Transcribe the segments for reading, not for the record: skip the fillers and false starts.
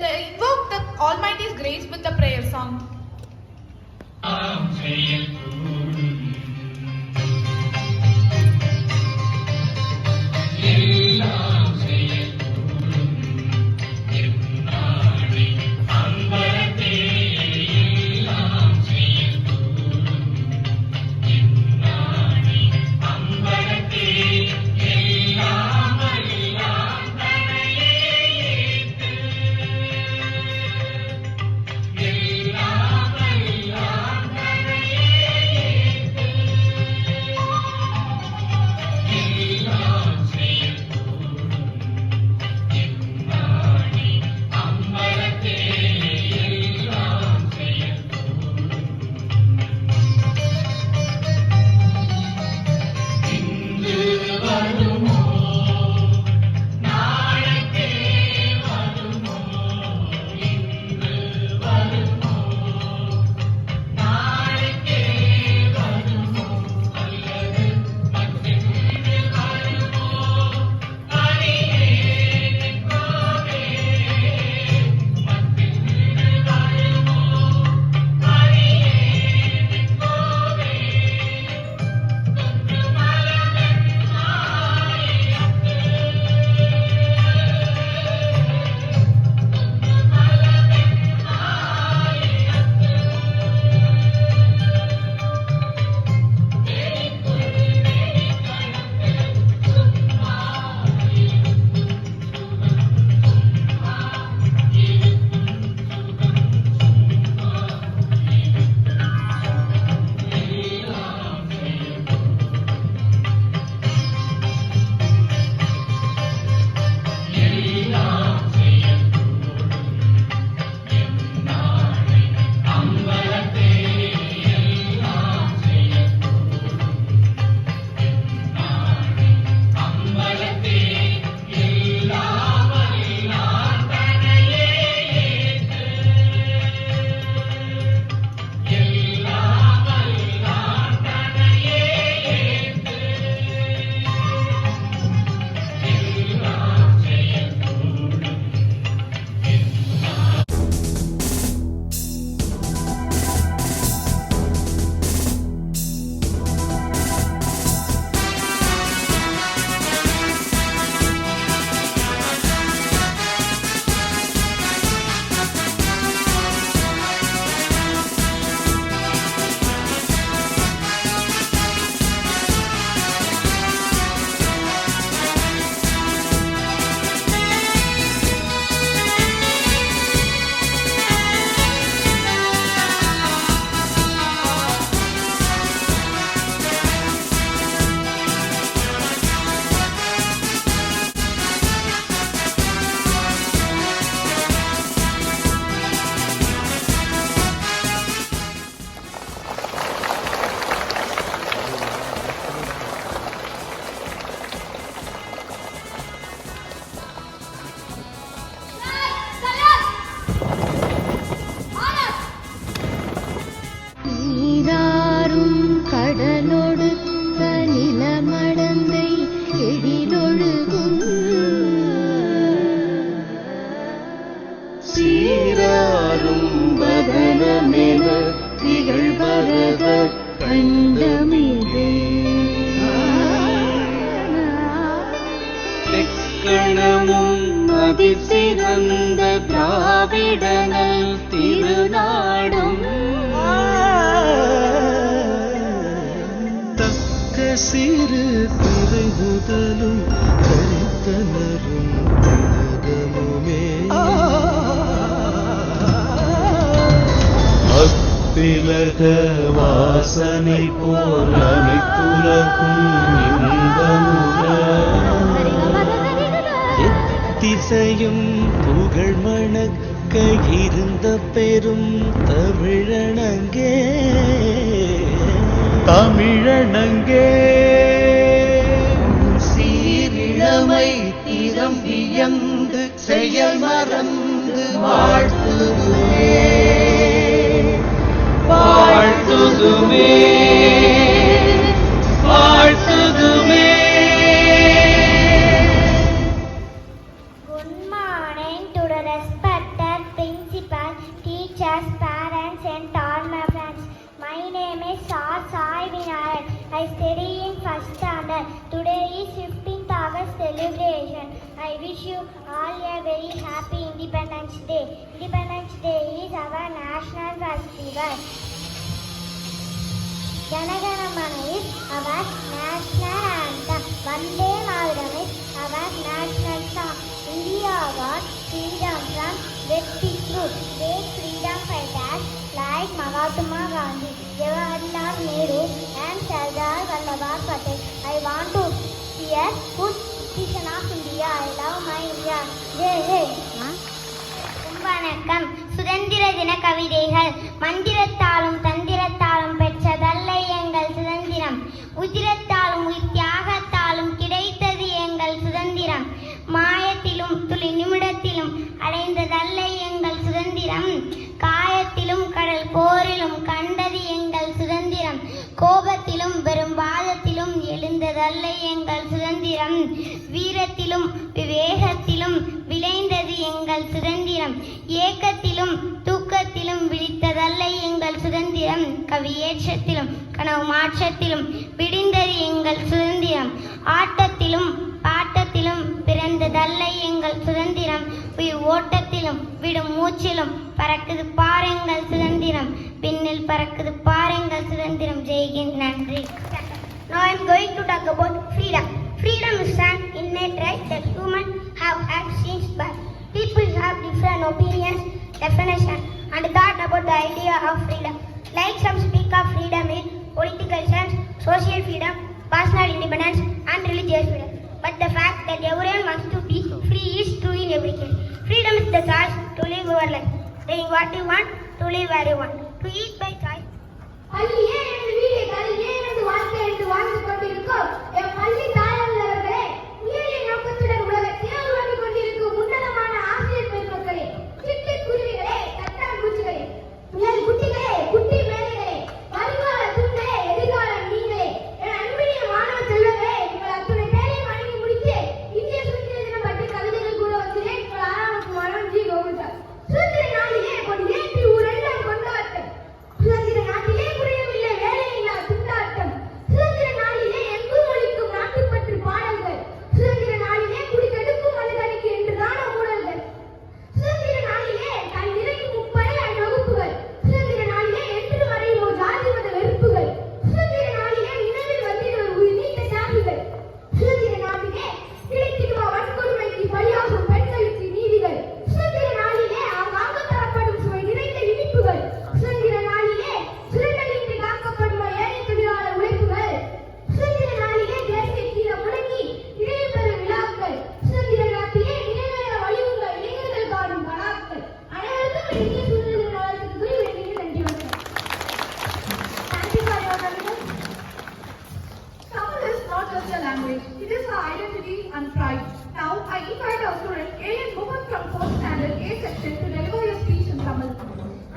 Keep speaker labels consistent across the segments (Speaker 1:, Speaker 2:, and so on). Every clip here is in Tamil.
Speaker 1: invoke the Almighty's grace with the prayer song.
Speaker 2: அதிசிறந்த திராவிடனல் திருநாடும் தக்க சிறு திரை முதலும் கரித்தனரும் திலகமுமே அத்திலக வாசனை போல் அனைத்துலகும் இன்பமுற திசையும் புகழ் மணக்க இருந்த பெரும் தமிழனங்கே தமிழனங்கே சீரிழமை திறம் வியந்து செயல் மறந்து வாழ்த்துதுமே வாழ்த்துதுமே வாழ்த்துதுமே.
Speaker 3: Good morning to the respected I study in first standard. Today is 15th August celebration. I wish you all a very happy Independence Day. Independence Day is our national festival. Janaganamana is our national anthem. Vande Mataram is our national song. India got freedom from British rule. Great freedom fighters like Mahatma Gandhi, Jawaharlal Nehru and Sardar Vallabhbhai Patel. I want to be a good citizen of India. I love my India. Jai Jai. வணக்கம். சுதந்திர தின கவிதைகள். மந்திரத்தாலும் தந்திரத்தாலும் பெற்றதல்ல எங்கள் சுதந்திரம். உதிரத்தாலும் உயிர் தியாகத்தாலும் கிடைத்தது எங்கள் சுதந்திரம். மாயத்திலும் துளி நிமிடத்திலும் அடைந்ததல்ல எங்கள் சுதந்திரம். காயத்திலும் கடல் போரிலும் கண்டது எங்கள் சுதந்திரம். கோபத்திலும் வெறும் வாதத்திலும் எழுந்ததல்ல எங்கள் சுதந்திரம். வீரத்திலும் விவேகத்திலும் விளைந்தது எங்கள் சுதந்திரம். ஏக்கத்திலும் தூக்கத்திலும் விழித்ததல்ல எங்கள் சுதந்திரம். கவியேற்றத்திலும் கனவு மாற்றத்திலும் விடிந்தது எங்கள் சுதந்திரம். ஆட்டத்திலும் பாட்டத்திலும் பிறந்ததல்ல எங்கள் சுதந்திரம். உயிர் ஓட்டத்திலும் விடும் மூச்சிலும் பறக்குது பாருங்கள் சுதந்திரம். பின்னில் பறக்குது பாருங்கள் சுதந்திரம். ஜெய்ஹிந்த். நன்றி. Now I am going to talk about freedom. Freedom is an innate right that humans have had since birth. People have different opinions, definitions, and thought about the idea of freedom. Like some speak of freedom in political sense, social freedom, personal independence, and religious freedom. But the fact that everyone wants to be free is true in every case. Freedom is the choice to live your life, doing what you want, to live where you want, to eat by choice.
Speaker 4: பள்ளியே எனது வீடு, கல்வியே எனது வாழ்க்கை என்று வாழ்ந்து கொண்டிருக்கும் என் பள்ளி தாயவர்களே, உயரிய நோக்கத்துடன் உலகத்தை உருவாக்கி கொண்டிருக்கும் உன்னதமான ஆசிரியர் பெருமக்களே, சிட்டுக்குருவிகளே, தட்டாம்பூச்சிகளே, உயர் குட்டிகளே, குட்டி மேலைகளே, வருங்கால தூண்களே, எதிர்காலம் நீங்களே, என் அன்பினிய மாணவ செல்வங்களே, உங்கள் அத்துணை பேரையும் வணங்கி முடித்து இந்திய சுதந்திர தினம் பற்றி கவிதைகள் கூற வந்தேன். உங்கள் ஆறாவது மாணவன் ஜி கோவிந்தா. சுதந்திர நாளிலே கொண்டேற்றி ஊரெல்லாம் கொண்டாட்டம். சுதந்திர நாட்டிலே குறையவில்லை வேலையில்லா திண்டாட்டம். சுதந்திர நாளிலே எங்கும் ஒலிக்கும் நாட்டுப்பற்று பாடல்கள். சுதந்திர நாளிலே குடிக்கெடுக்கும் மனிதனுக்கு என்று தான ஊழல்கள். சுதந்திர நாளிலே தன் நிறைக்கும் முப்படையாய் வகுப்புகள். சுதந்திர நாளிலே என்று மறையுமோ ஜாதி மத வெறுப்புகள். சுதந்திர நாளிலே நினைவில் வந்திடும் உயிர் நீத்த தியாகிகள். சுதந்திர நாட்டிலே கிடைத்திடுமா வன்கொடுமைக்கு பலியாகும் பெண்களுக்கு நீதிகள். சுதந்திர நாளிலே ஆங்காங்க தரப்படும் சுவை நிறைந்த இனிப்புகள். சுதந்திர நாளிலே சுரண்டலின்றி காக்கப்படுமா ஏழை தொழிலாளர் உழைப்புகள். சுதந்திர நாளிலே தேசிய கீதம் முழங்கி இடையப்பெறும் விழாக்கள். சுதந்திர நாட்டிலே நினைவேற வழிவுங்கள் இளைஞர்கள் பாடும் கலாக்கள். அனைவருக்கும் இந்திய சுதந்திர நாளுக்கு கூறி வேண்டிய நன்றி வணக்கம். Thank you for your attention.
Speaker 1: Tamil is not just a language, it is our identity and pride. Now I invite our student A.N. Mohan from 4th standard A section to deliver your speech in Tamil.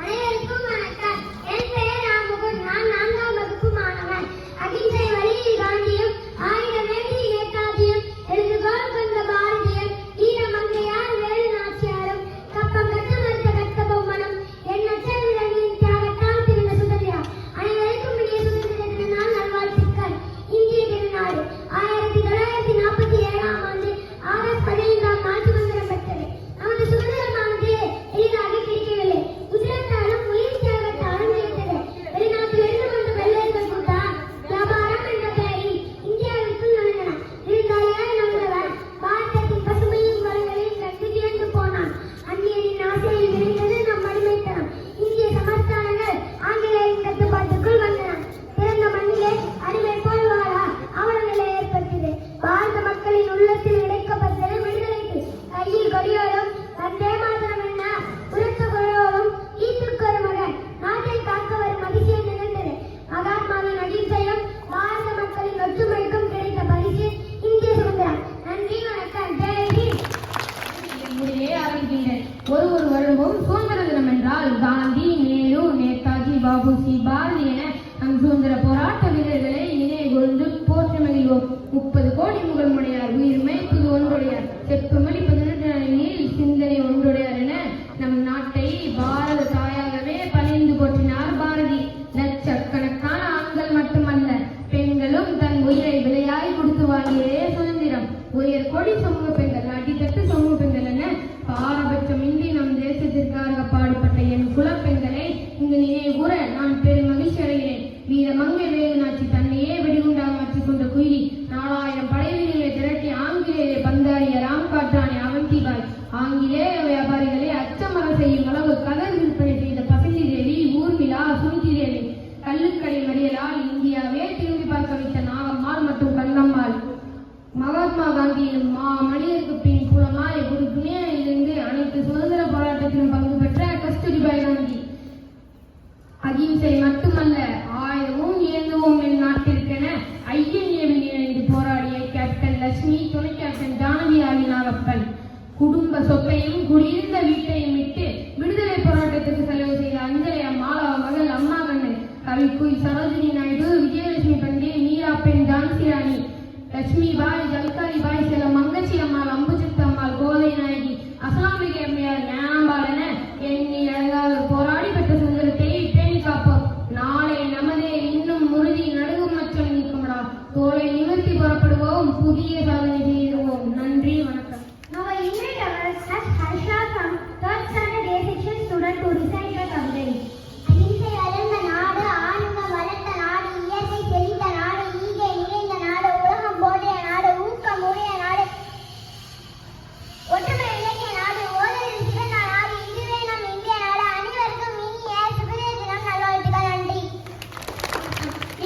Speaker 3: அனைவருக்கும் வணக்கம். என் பெயர் ராமுகன். நான் 4ஆம் வகுப்பு மாணவன். அகிம்சை வழியில் காந்தியும், ஆயிரம் வேண்டிய நேதாஜியும், எழுதுகோள் கொண்ட பாரதியும், வீரமங்கையார் வேலு நாச்சியாரும், கப்பம் கட்ட மறுத்த கட்ட பொம்மனும், எண்ணற்ற வீரர்களின் தியாகத்தால் பிறந்த சுதந்திரம். அனைவருக்கும் இனிய சுதந்திர தின நாள் நல்வாழ்த்துக்கள். இந்திய திருநாடு 1947ஆம் ஆண்டு ஆகஸ்ட் 15ஆம் நாள் சுதந்திரம் பெற்றது. நமது சுதந்திரமானது எளிதாக கிடைக்கவில்லை. குஜராத்தாலும் உயிர் தியாகத்தாலும் கிடைத்தது. வெளிநாட்டிலிருந்து வந்த வெள்ளையர்கள் கூட்டம் வியாபாரம் என்ற பெயரில் இந்தியாவிற்குள் நுழைந்தனர். விருந்தாளியாக நுழைந்தவர் பாரதத்தின் பசுமையும் வளங்களையும் கண்டு வியந்து போனான். அந்நியரின் ஆசையில் விளைந்தது நம் அடிமைத்தனம். இந்திய சமஸ்தானங்கள் ஆங்கிலேயரின் கட்டுப்பாட்டுக்குள் வந்தன. பிறந்த மண்ணிலே அடிமை போல் வாழ அவல நிலை ஏற்பட்டது. பாரத மக்களின் உள்ளத்தில் இணைக்கப்பட்டது விடுதலைக்கு. கையில் கொடியோடும் வந்தே மாதரம் என்ன உரத்த குரலோடும் ஈத்துக்கொரு மகன் நாட்டை காக்க வரும் அதிசயம் நிகழ்ந்தது. மகாத்மாவின் அகிம்சையும் பாரத மக்களின் ஒற்றுமைக்கும் கிடைத்த பரிசு இந்திய சுதந்திரம். நன்றி வணக்கம். ஜெய்ஹிந்த்.
Speaker 4: என்னுடைய அறிவிக்கின்றேன். ஒரு வருடமும் சுதந்திர தினம் என்றால் காந்தி, நேரு, நேதாஜி, பாபுஜி, பாரதி என நம் சுதந்திர போராட்ட வீரர்களை நினைவு கூர்ந்து போற்றி மகிழ்வோம். 30 கோடி முகமுடையார் உயிர் மேய்ப்பது ஒன்றுடையார் செப்புமணி 18 சிந்தனை ஒன்றுடையார் என நம் நாட்டை பாரத தாயாகவே பணிந்து போற்றினார் பாரதி. லட்சக்கணக்கான ஆண்கள் மட்டுமல்ல, பெண்களும்
Speaker 5: போராட்டத்திலும் பங்கு பெற்ற கஸ்தூரிபாய் காந்தி. அகிம்சை மட்டுமல்ல, ஆயுதமும் ஏந்துவோம் என் நாட்டிற்கென ஐஎன்ஏவில் இணைந்து போராடிய கேப்டன் லட்சுமி, துணை கேப்டன் ஜானகி ஆகிய நாகப்பன். குடும்ப சொத்தையும் குடியிருந்த வீட்டையும் விட்டு விடுதலை போராட்டத்துக்கு செலவு செய்த அஞ்சலி அம்மாளா மகள் அம்மா கண்ணு, கவிக்குய் சரோஜினி நாயுடு, விஜயலட்சுமி பண்டே, மீரா பெண் ஜான்சி ராணி, லட்சுமி பாய், ஜல்காரி பாய், சில மங்கச்சி அம்மாள், அம்புச்சித்த அம்மாள், கோதை நாயகி, அசாமிக அம்மையார், ஞானம்பாள் என எண்ணி அழகாக போராடி பெற்ற சுதந்திரத்தை பேணி காப்போம். நாளை நமதே, இன்னும் உறுதி, நடுகும் மச்சம் நீக்கும்டா. தோலை நிமிர்த்தி புறப்படுவோம், புதிய சாதனை செய்திடுவோம். நன்றி, வணக்கம்.
Speaker 4: Now I invite our Harsha from 3rd standard A section student to recite the கவிதை.
Speaker 3: அகிம்சை வளர்ந்த நாடு, ஆணுங்க வளர்த்த நாடு, இயற்கை செழித்த நாடு, ஈகை நிறைந்த நாடு, உலகம் போற்றிய நாடு, ஊக்கம் உடைய நாடு, ஒற்றுமை இலக்கிய நாடு, ஓதலில் சிறந்த நாடு, இதுவே நம் இந்திய நாடு. அனைவருக்கும் இனிய சுதந்திர தினம் நல்வாழ்த்துக்கள். நன்றி.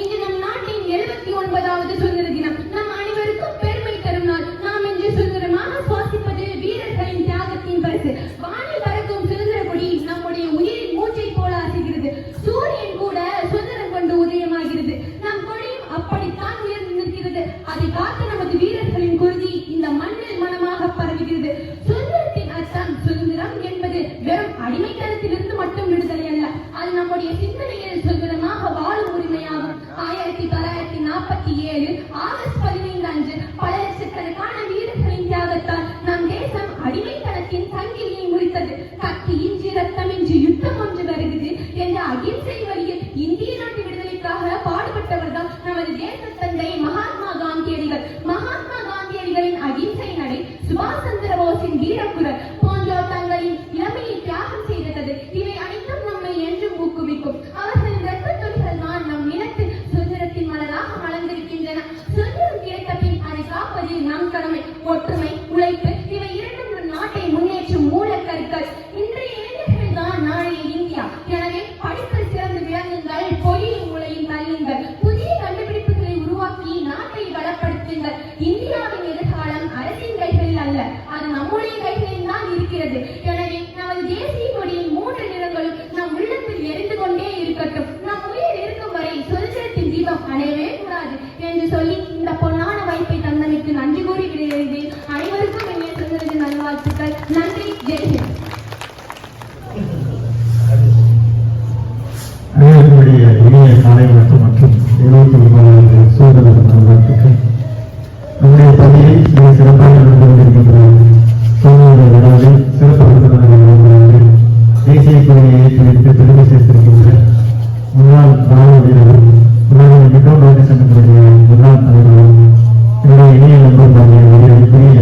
Speaker 1: இன்று நம் நாட்டின் 79வது சுதந்திர தினம். நம் அனைவருக்கும் பெருமை தரும் நாள். நாம் இன்று சுதந்திரமாக சுவாசிப்பது வீரர்களின் தியாகத்தின் பரிசு. வானில் பறக்கும் சுதந்திர கொடி நம்முடைய உயிரின் மூச்சை போல அசைகிறது. சூரியன் கூட சுதந்திரம் கொண்டு உதயமாகிறது. நம் கொடியும் அப்படித்தான் உயர்ந்து நிற்கிறது. அதை காத்த நமது வீரர்களின் குருதி இந்த மண்ணில் மனமாக பரவுகிறது. சுதந்திரத்தின் அர்த்தம், சுதந்திரம் என்பது வெறும் அடிமைத்தனத்திலிருந்து மட்டும் விடுதலை அல்ல, அது நம்முடைய சிந்தனையில் சுதந்திரமாக வாழும் உரிமையாகும். 1947 ஆகஸ்ட் 15 அன்று பல லட்சக்கணக்கான வீரர்களின் தியாகத்தால் நம் தேசம் அடிமைத்தனத்தின் சங்கிலியை முறித்தது. கத்தி இன்றி ரத்தமின்றி யுத்தம் ஒன்று வருகிறது என்ற அகிம்சை வழியில் இந்திய நாட்டு விடுதலைக்காக பாடுபட்டவர் தான் நமது தேச தந்தை மகாத்மா காந்தியடிகள். மகாத்மா காந்தியடிகளின் அகிம்சை நடை, சுபாஷ் சந்திர போஸின் வீரக்குரல் போன்றோர் தங்களின் இளமையை தியாகம் செய்தது. இவை அனைத்தும் நம்மை என்றும் ஊக்குவிக்கும். அவர்களின் ரத்த துளிகள் தான் நம் நிலத்தில் சுதந்திரத்தின் மலராக மலர்ந்திருக்கின்றன. சுதந்திரம் கிடைத்த பின் அதை காப்பது நம் கடமை. ஒற்றுமை, உழைப்பு இவை இரண்டும் நம் நாட்டை முன்னேற்றும் மூலக்கருக்கள். இன்றைய இளைஞர்கள் தான் நாளைய இந்தியா. எனவே படிப்பில் சிறந்து விளங்குங்கள், பொய்யும் உலையும் தள்ளுங்கள், புதிய கண்டுபிடிப்புகளை உருவாக்கி நாட்டை வளப்படுத்துங்கள். இந்தியாவின் எதிர்காலம் அரசின் கைகளில் அல்ல, அது நம்முடைய கைகளில் தான் இருக்கிறது. எனவே நமது தேசிய கொடியின் 3 நிறங்களும் நம் உள்ளத்தில் எரிந்து கொண்டே இருக்கட்டும். நம் உயிர் இருக்கும் வரை சுதந்திரத்தின் தீபம் அணையவே கூடாது என்று சொல்லி இந்த பொன்னான வாய்ப்பை தந்தமைக்கு நன்றி கூறி விடையெழுகிறேன். அனைவருக்கும் இனிய சுதந்திர நல்வாழ்த்துக்கள். நன்றி. ஜெய்ஹிந்த்.
Speaker 6: அனைவருடைய இனிய காலை வணக்கம் மற்றும் 79வது சுதந்திர தின நல்வாழ்த்துக்கள். நம்முடைய பணியை மிக சிறப்பாக நடந்து கொண்டிருக்கின்ற சுதந்திர விழாவில் சிறப்பு விருந்தினர்கள் தேசிய கொடியை ஏற்றி வைத்து பெருமை சேர்த்திருக்கின்ற முன்னாள் ராணுவ வீரர்கள், உலக மெட்ரோ ரயில் சங்கத்தினுடைய முன்னாள் தலைவர்கள், என்னுடைய இணைய நண்பர் மரியாதைக்குரிய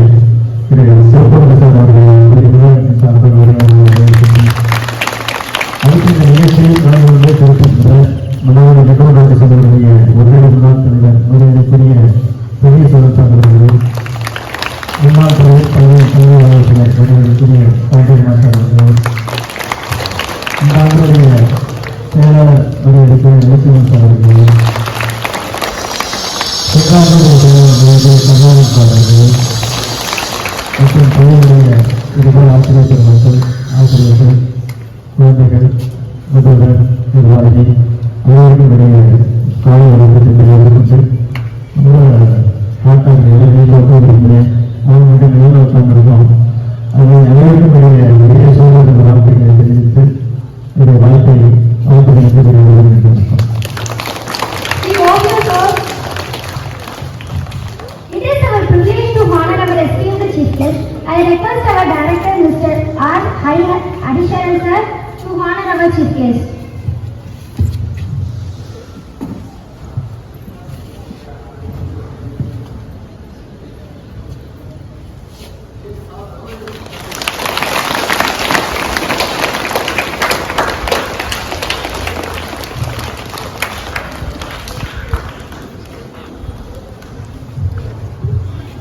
Speaker 6: திரு சிறப்பு பிரசாத் அவர்கள் நிறுவனத்தின் சார்பில் அடுத்த இந்த நிகழ்ச்சியில் கலந்து கொண்டே கொடுக்கின்ற நம்முடைய மெட்ரோ ரயில் சங்கத்தினுடைய ஒருங்கிணை முன்னாள் தலைவர் மரியாதைக்குரிய பெரிய சுதந்திரம் அவர்கள், முன்னாள் தலைவர் மரியாதைக்குரிய பாண்டியன் மாஸ்டர் அவர்கள், இந்த ஆண்டுடைய செயலாளர் மரியாதைக்குரிய இலட்சுமன் சார் அவர்கள், சங்கராச்சாரிய அவர்கள் மற்றும் பள்ளியுடைய இதுபோல் ஆசிரியர் பெருமக்கள், ஆசிரியர்கள், குழந்தைகள், முதல்வர், நிர்வாகி அனைவருக்கும் இடையே காலை வணக்கத்தை தெரிவித்து ரொம்ப பார்த்தாங்க வீட்டில் உட்காந்துருக்கீங்க, அவங்க மட்டும் நிலையில் உட்காந்துருக்கோம். அது அனைவருக்கும் இடையே நிறைய சூழ்நிலை வார்த்தைகளை தெரிவித்து என்னுடைய வாய்ப்புகளுக்கு தெரிவிக்கிறோம்.
Speaker 4: It is our privilege to honor our esteemed chief guest. I request our director, Mr. R. Adisharan sir, to honor our chief guest.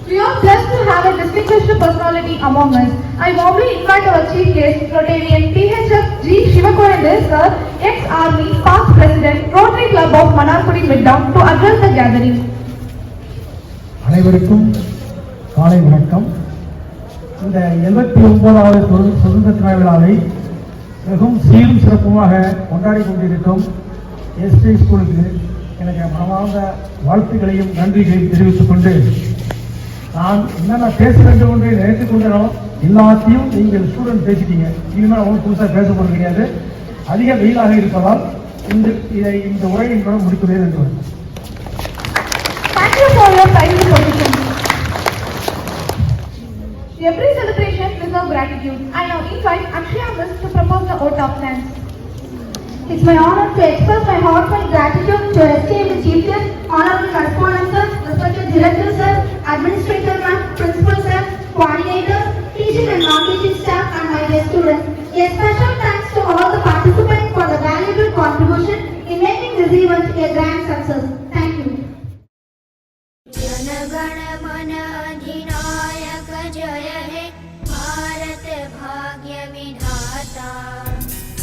Speaker 1: We are blessed to have a distinguished personality among us. I warmly invite our chief guest, Rotarian PHF G. Shivakoyande sir, ex-Army, past President, Rotary Club of Manarkudi Midtown, to address the gathering.
Speaker 6: அனைவருக்கும் காலை வணக்கம். இந்த 79வது சுதந்திர தின விழாவை மிகவும் சீரும் சிறப்புமாக கொண்டாடி கொண்டிருக்கும் எஸ்டி ஸ்கூலுக்கு எனக்கு மனமார்ந்த வாழ்த்துக்களையும் நன்றிகளையும் தெரிவித்துக் கொண்டு நான் என்னென்ன பேச வேண்டும் என்று நினைத்துக் கொண்டனோ எல்லாத்தையும் நீங்கள் ஸ்டூடெண்ட் பேசிட்டீங்க. இனிமேல் அவங்க புதுசாக பேச போகிறது கிடையாது. அதிக வெயிலாக இருப்பதால் இந்த உரையின் கூட முடிக்கிறேன் என்று.
Speaker 4: Thank you for your kind position. Every celebration deserves gratitude. I now invite Akshaya Miss to propose the vote of thanks. It's my honor to express my heartfelt gratitude to esteemed chief guest, honorable correspondent sir, respected director sir, administrator ma'am, principal sir, coordinators, teaching and non-teaching staff, and my dear students. A special thanks to all the participants for the valuable contribution in making this event a grand success. Thank you.
Speaker 3: जनगण मन अधिनायक जय हे भारत भाग्य विधाता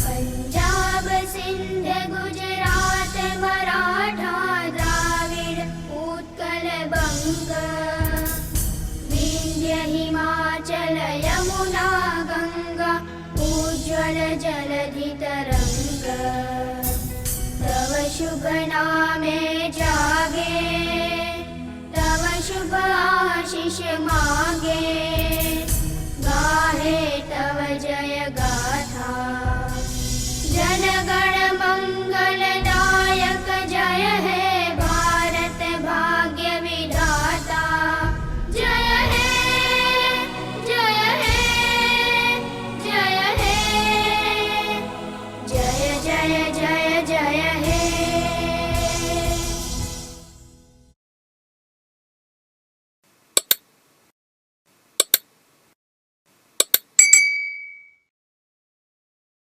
Speaker 3: पंजाब सिंध गुजरात मराठा द्राविड उत्कल बंग विंध्य हिमाचल यमुना गंगा उज्ज्वल जलधि तरंग तव शुभ नामे जागे तव शुभ आशीष मांगे गाहे तव जय